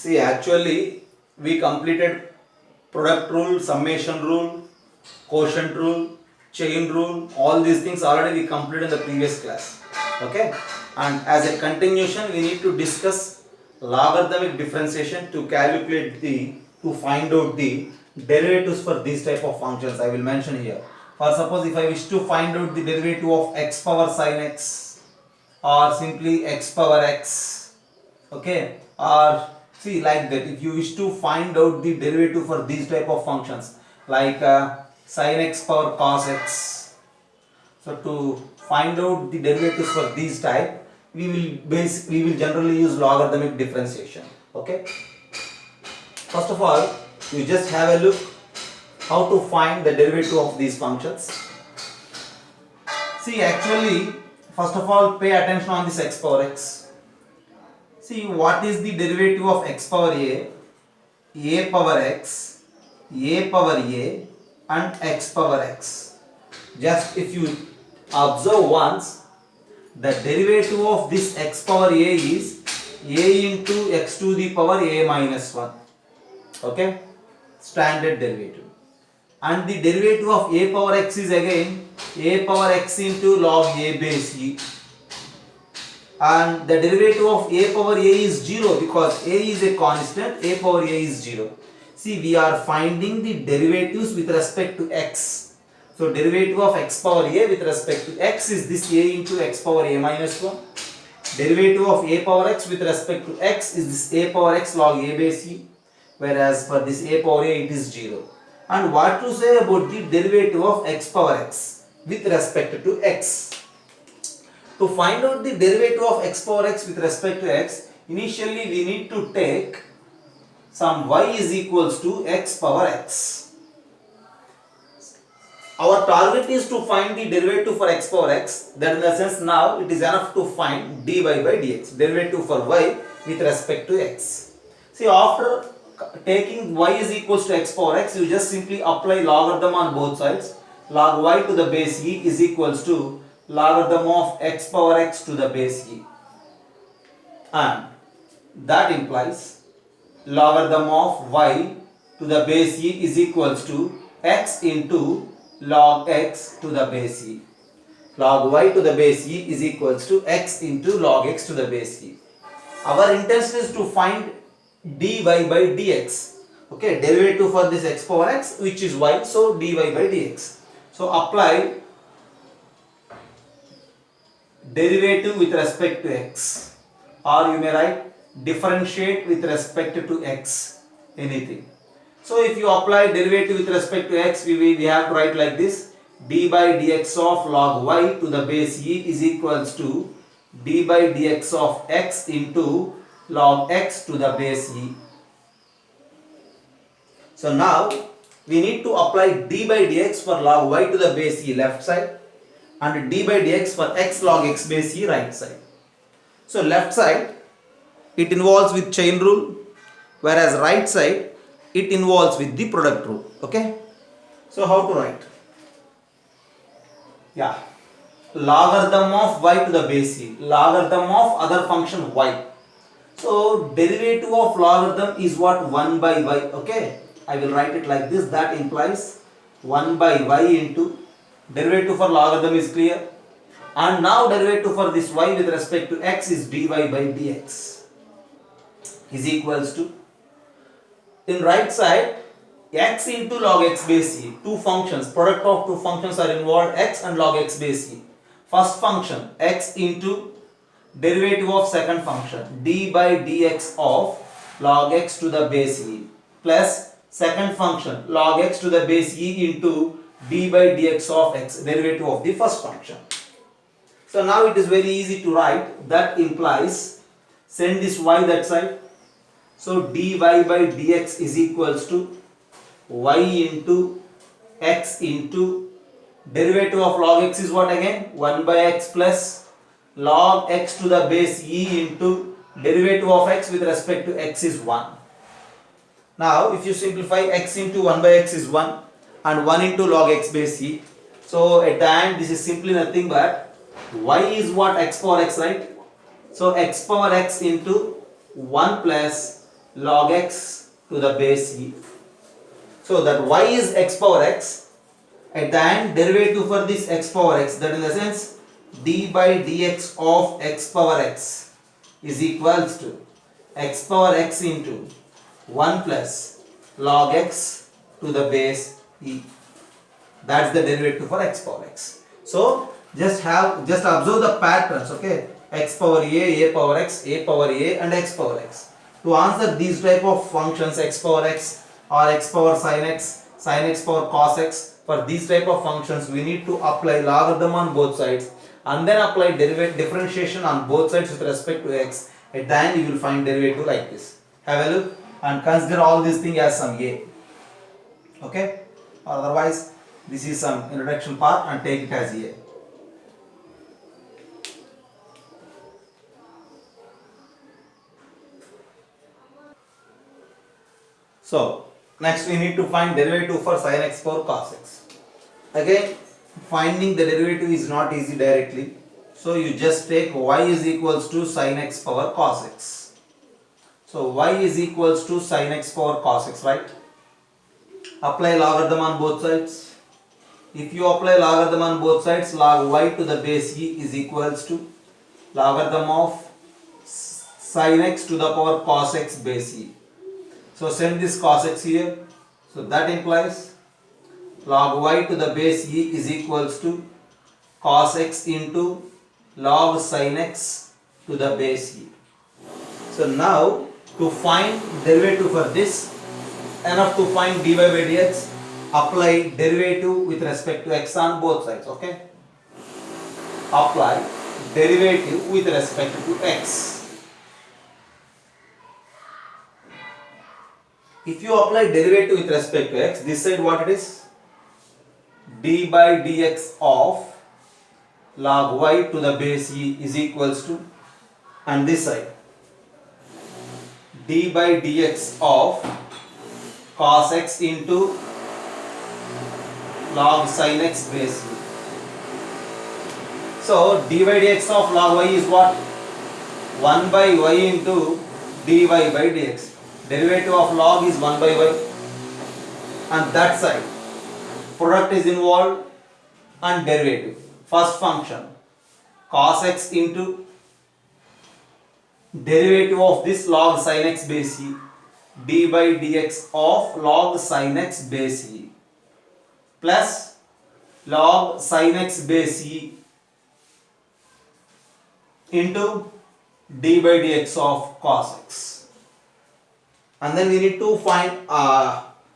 See, actually, we completed product rule, summation rule, quotient rule, chain rule, all these things already we completed in the previous class. Okay, and as a continuation, we need to discuss logarithmic differentiation to calculate to find out the derivatives for these type of functions. I will mention here. For suppose if I wish to find out the derivative of x power sin x or simply x power x, okay, or see like that, if you wish to find out the derivative for these type of functions like sin x power cos x, so to find out the derivatives for these type, we will generally use logarithmic differentiation. Okay, first of all, you just have a look how to find the derivative of these functions. See, actually, first of all, pay attention on this x power x. See, what is the derivative of x power a power x, a power a, and x power x. Just if you observe once, the derivative of this x power a is a into x to the power a minus 1. Okay, standard derivative. And the derivative of a power x is again a power x into log a base e. And the derivative of a power a is 0 because a is a constant, a power a is 0. See, we are finding the derivatives with respect to x. So derivative of x power a with respect to x is this a into x power a minus 1. Derivative of a power x with respect to x is this a power x log a base e. Whereas for this a power a it is 0. And what to say about the derivative of x power x with respect to x? To find out the derivative of x power x with respect to x, initially we need to take some y is equals to x power x. Our target is to find the derivative for x power x. That in the sense now it is enough to find dy by dx, derivative for y with respect to x. See, after taking y is equals to x power x, you just simply apply logarithm on both sides. Log y to the base e is equals to logarithm of x power x to the base e, and that implies logarithm of y to the base e is equals to x into log x to the base e. Log y to the base e is equals to x into log x to the base e. Our intention is to find dy by dx. Okay, derivative for this x power x, which is y, so dy by dx. So apply derivative with respect to x, or you may write differentiate with respect to x, anything. So if you apply derivative with respect to x, we have to write like this: d by dx of log y to the base e is equals to d by dx of x into log x to the base e. So now we need to apply d by dx for log y to the base e left side and d by dx for x log x base e right side. So left side it involves with chain rule, whereas right side it involves with the product rule. Okay, so how to write? Yeah, logarithm of y to the base e, logarithm of other function y. So derivative of logarithm is what? 1 by y. Okay, I will write it like this. That implies 1 by y into derivative for logarithm is clear, and now derivative for this y with respect to x is dy by dx is equals to, in right side, x into log x base e. Two functions, product of two functions are involved, x and log x base e. First function x into derivative of second function d by dx of log x to the base e plus second function log x to the base e into d by dx of x, derivative of the first function. So now it is very easy to write. That implies, send this y that side. So dy by dx is equals to y into x into derivative of log x is what again? 1 by x plus log x to the base e into derivative of x with respect to x is 1. Now if you simplify, x into 1 by x is 1 and 1 into log x base e. So at the end this is simply nothing but y is what? X power x, right? So x power x into 1 plus log x to the base e. So that y is x power x. At the end, derivative for this x power x, that in the sense d by dx of x power x is equals to x power x into 1 plus log x to the base e. That's the derivative for x power x. So just observe the patterns, okay? X power a power x, a power a, and x power x. To answer these type of functions, x power x or x power sin x power cos x, for these type of functions we need to apply logarithm on both sides and then apply differentiation on both sides with respect to x. At the end you will find derivative like this. Have a look and consider all these things as some a. Okay? Otherwise, this is some introduction part and take it as a. So, next we need to find derivative for sin x power cos x. Again, finding the derivative is not easy directly. So, you just take y is equals to sin x power cos x. So, y is equals to sin x power cos x, right? Apply logarithm on both sides. If you apply logarithm on both sides, log y to the base e is equals to logarithm of sin x to the power cos x base e. So send this cos x here. So that implies log y to the base e is equals to cos x into log sin x to the base e. So now to find derivative for this, enough to find dy by dx, apply derivative with respect to x on both sides, okay? Apply derivative with respect to x. If you apply derivative with respect to x, this side what it is? D by dx of log y to the base e is equals to, and this side d by dx of cos x into log sin x base e. So d by dx of log y is what? 1 by y into dy by dx. Derivative of log is 1 by y, and that side product is involved and derivative. First function cos x into derivative of this log sin x base e, d by dx of log sin x base e plus log sin x base e into d by dx of cos x. And then we need to find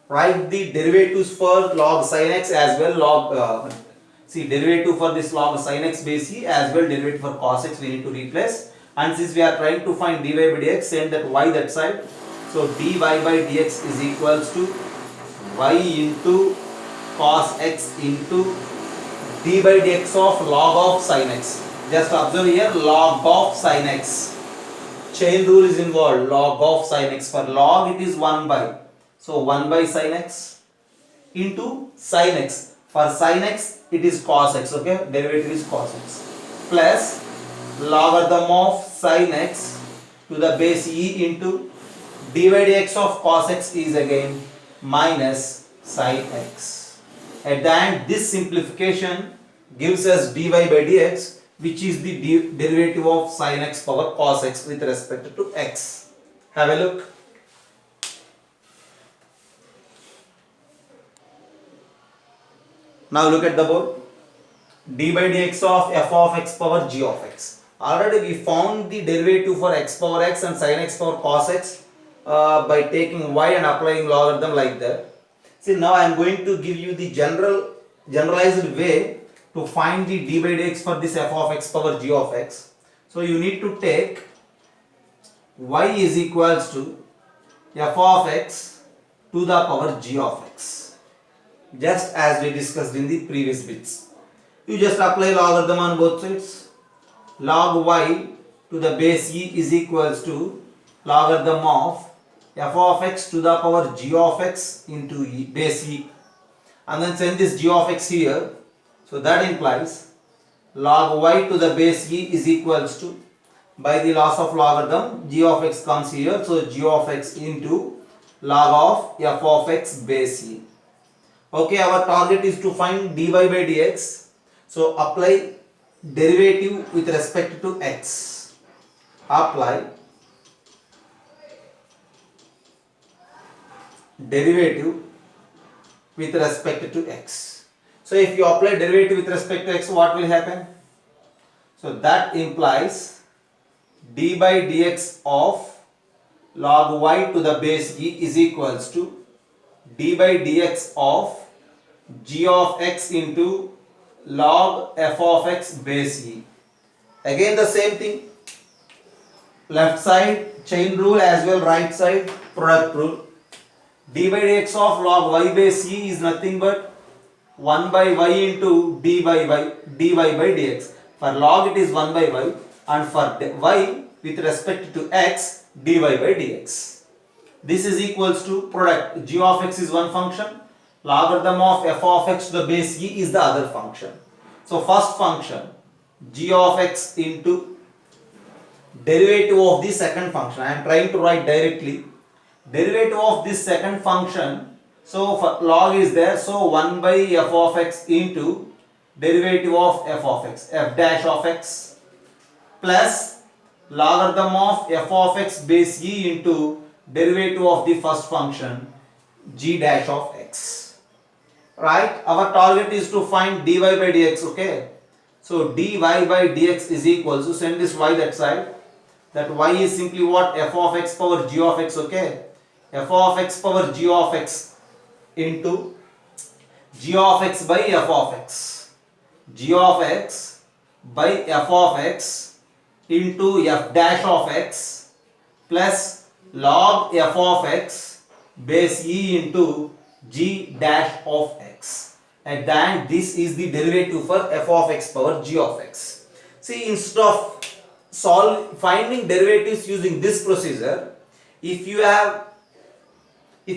write the derivatives for log sin x as well log derivative for this log sin x base e as well derivative for cos x we need to replace, and since we are trying to find dy by dx, send that y that side. So dy by dx is equals to y into cos x into d by dx of log of sin x. Just observe here, log of sin x. Chain rule is involved, log of sin x. For log it is 1 by. So 1 by sin x into sin x. For sin x it is cos x, okay? Derivative is cos x. Plus logarithm of sin x to the base e into d by dx of cos x is again minus sin x. At the end, this simplification gives us dy by dx, which is the derivative of sin x power cos x with respect to x. Have a look. Now look at the board. D by dx of f of x power g of x. Already we found the derivative for x power x and sin x power cos x by taking y and applying logarithm like that. See, now I am going to give you the generalized way to find the d by dx for this f of x power g of x. So you need to take y is equals to f of x to the power g of x, just as we discussed in the previous bits. You just apply logarithm on both sides. Log y to the base e is equals to logarithm of f of x to the power g of x into base e, and then send this g of x here. So that implies log y to the base e is equals to by the loss of logarithm, g of x comes here. So g of x into log of f of x base e. Okay, our target is to find dy by dx. So apply derivative with respect to x. Apply derivative with respect to x. So if you apply derivative with respect to x, what will happen? So that implies d by dx of log y to the base e is equals to d by dx of g of x into log f of x base e. Again the same thing, left side chain rule as well right side product rule. D by dx of log y base e is nothing but 1 by y into dy by dx. For log it is 1 by y, and for y with respect to x, dy by dx. This is equals to product, g of x is one function, logarithm of f of x to the base e is the other function. So first function, g of x into derivative of the second function. I am trying to write directly. Derivative of this second function, so for log is there, so 1 by f of x into derivative of f of x, f dash of x, plus logarithm of f of x base e into derivative of the first function, g dash of x. Right? Our target is to find dy by dx, okay? So dy by dx is equal to, send this y that side, that y is simply what? F of x power g of x, okay? F of x power g of x into g of x by f of x. G of x by f of x into f dash of x plus log f of x base e into g dash of x. At the end, this is the derivative for f of x power g of x. See, instead of finding derivatives using this procedure, if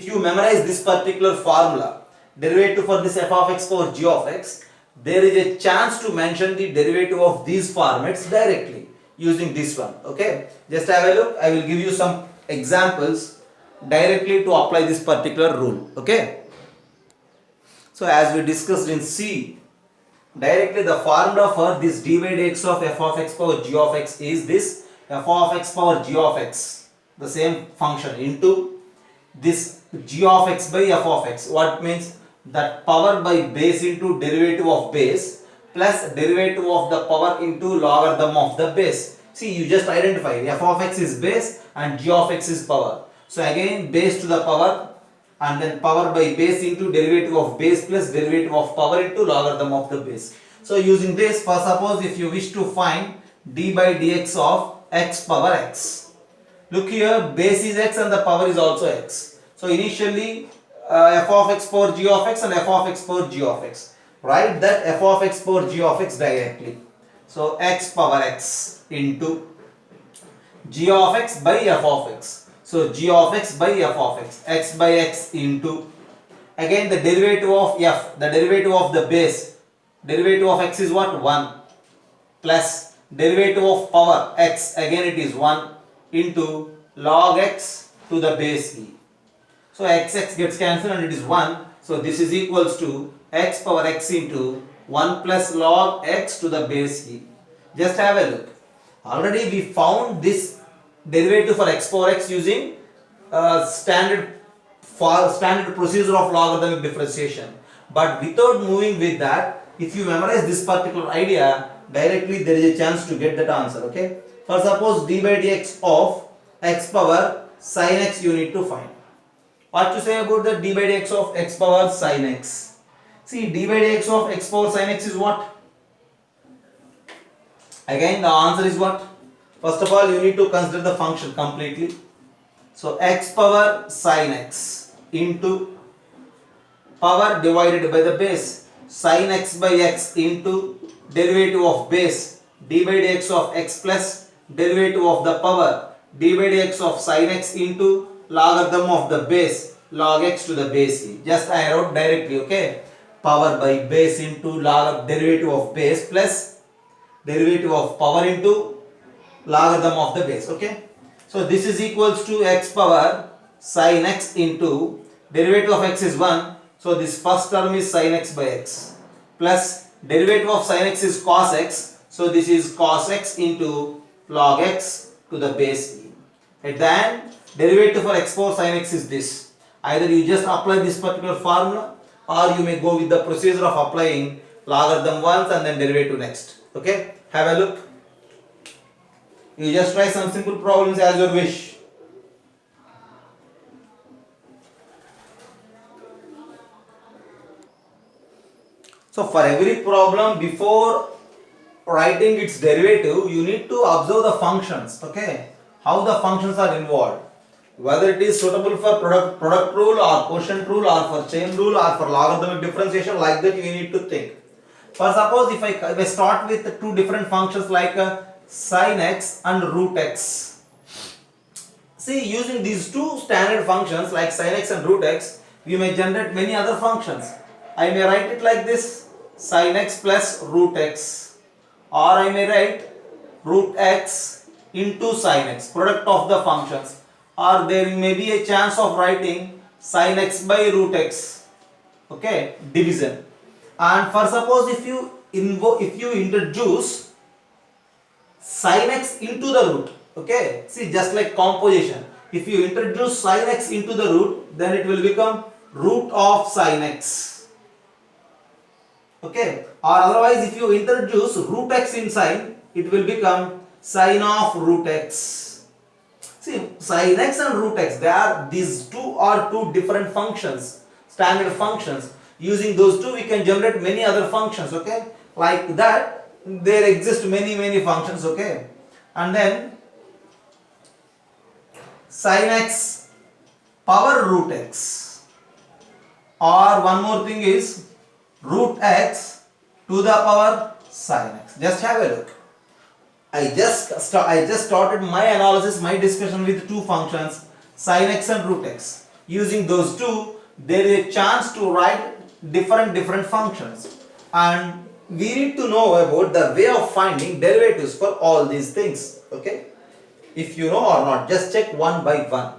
you memorize this particular formula, derivative for this f of x power g of x, there is a chance to mention the derivative of these formats directly using this one. Okay, just have a look. I will give you some examples directly to apply this particular rule. Okay, so as we discussed in C, directly the formula for this d by dx of f of x power g of x is this f of x power g of x, the same function, into this g of x by f of x. What means? That power by base into derivative of base plus derivative of the power into logarithm of the base. See, you just identify f of x is base and g of x is power. So again, base to the power and then power by base into derivative of base plus derivative of power into logarithm of the base. So using this, for suppose if you wish to find d by dx of x power x. Look here, base is x and the power is also x. So initially f of x power g of x and f of x power g of x. Write that f of x power g of x directly. So x power x into g of x by f of x. So g of x by f of x by x into, again the derivative of f, the derivative of the base, derivative of x is what? 1, plus derivative of power x, again it is 1, into log x to the base e. So x gets cancelled and it is 1. So this is equals to x power x into 1 plus log x to the base e. Just have a look. Already we found this derivative for x power x using standard procedure of logarithmic differentiation. But without moving with that, if you memorize this particular idea, directly there is a chance to get that answer. Okay. For suppose d by dx of x power sin x you need to find. What to say about the d by dx of x power sin x? See, d by dx of x power sin x is what? Again the answer is what? First of all, you need to consider the function completely. So x power sin x into power divided by the base, sin x by x into derivative of base, d by dx of x plus derivative of the power, d by dx of sin x into logarithm of the base, log x to the base e. Just I wrote directly, okay? Power by base into log derivative of base plus derivative of power into logarithm of the base. Okay, so this is equals to x power sin x into derivative of x is 1, so this first term is sin x by x, plus derivative of sin x is cos x, so this is cos x into log x to the base e. At the end, derivative for x power sin x is this. Either you just apply this particular formula, or you may go with the procedure of applying logarithm once and then derivative next. Okay, have a look. You just try some simple problems as your wish. So for every problem, before writing its derivative, you need to observe the functions. Okay, how the functions are involved, whether it is suitable for product rule or quotient rule or for chain rule or for logarithmic differentiation, like that you need to think. For suppose if I start with two different functions like sin x and root x. See, using these two standard functions like sin x and root x, we may generate many other functions. I may write it like this: sin x plus root x, or I may write root x into sin x, product of the functions, or there may be a chance of writing sin x by root x. Okay, division. And for suppose if you introduce sin x into the root, okay, see, just like composition, if you introduce sin x into the root, then it will become root of sin x. Okay, or otherwise if you introduce root x in sin, it will become sin of root x. See, sin x and root x, these two are two different functions, standard functions. Using those two we can generate many other functions. Okay, like that there exist many functions. Okay, and then sin x power root x, or one more thing is root x to the power sin x. Just have a look. I just started my analysis, my discussion with two functions, sin x and root x. Using those two, there is a chance to write different functions, and we need to know about the way of finding derivatives for all these things. Okay, if you know or not, just check one by one.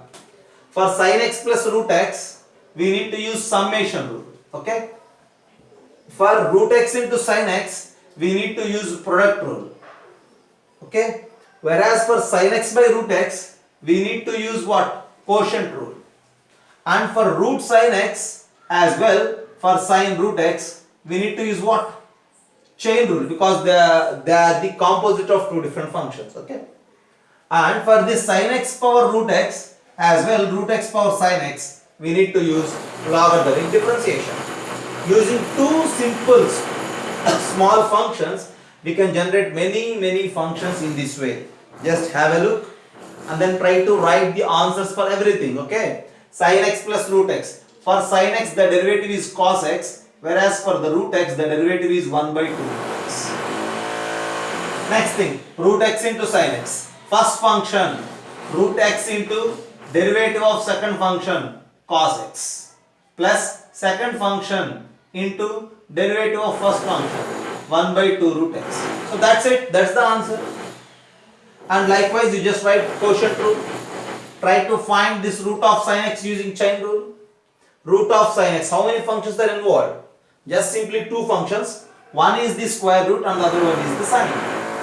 For sin x plus root x, we need to use summation rule. Okay, for root x into sin x, we need to use product rule. Okay, whereas for sin x by root x, we need to use what? Quotient rule. And for root sin x as well, for sin root x, we need to use what? Chain rule, because they are the composite of two different functions. Okay, and for this sin x power root x as well, root x power sin x, we need to use logarithmic differentiation. Using two simple small functions, we can generate many functions in this way. Just have a look and then try to write the answers for everything. Okay, sin x plus root x. For sin x, the derivative is cos x, whereas for the root x, the derivative is 1 by 2 x. Next thing, root x into sin x. First function, root x into derivative of second function, cos x, plus second function into derivative of first function, 1 by 2 root x. So that's it, that's the answer. And likewise, you just write quotient rule. Try to find this root of sin x using chain rule. Root of sin x, how many functions are involved? Just simply two functions. One is the square root and the other one is the sine.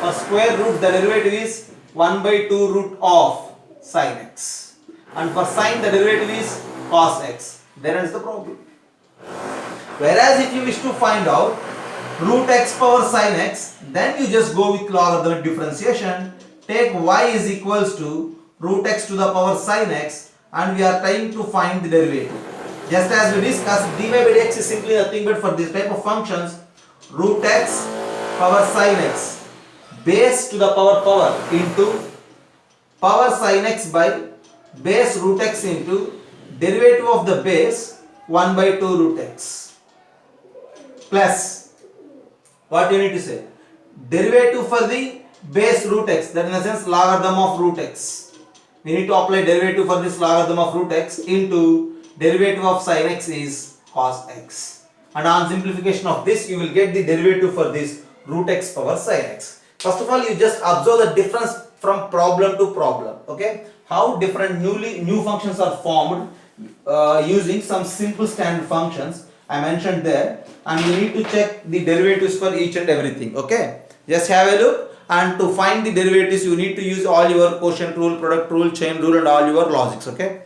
For square root, the derivative is 1 by 2 root of sin x. And for sine, the derivative is cos x. There ends the problem. Whereas if you wish to find out root x power sin x, then you just go with logarithmic differentiation. Take y is equals to root x to the power sin x, and we are trying to find the derivative. Just as we discussed, dy by dx is simply nothing but for this type of functions, root x power sin x base to the power into power sin x by base root x into derivative of the base 1 by 2 root x, plus what you need to say, derivative for the base root x, that in a sense logarithm of root x. We need to apply derivative for this logarithm of root x into derivative of sin x is cos x. And on simplification of this, you will get the derivative for this root x power sin x. First of all, you just observe the difference from problem to problem. Okay, how different new functions are formed using some simple standard functions I mentioned there, and you need to check the derivatives for each and everything. Okay, just have a look, and to find the derivatives you need to use all your quotient rule, product rule, chain rule, and all your logics. Okay.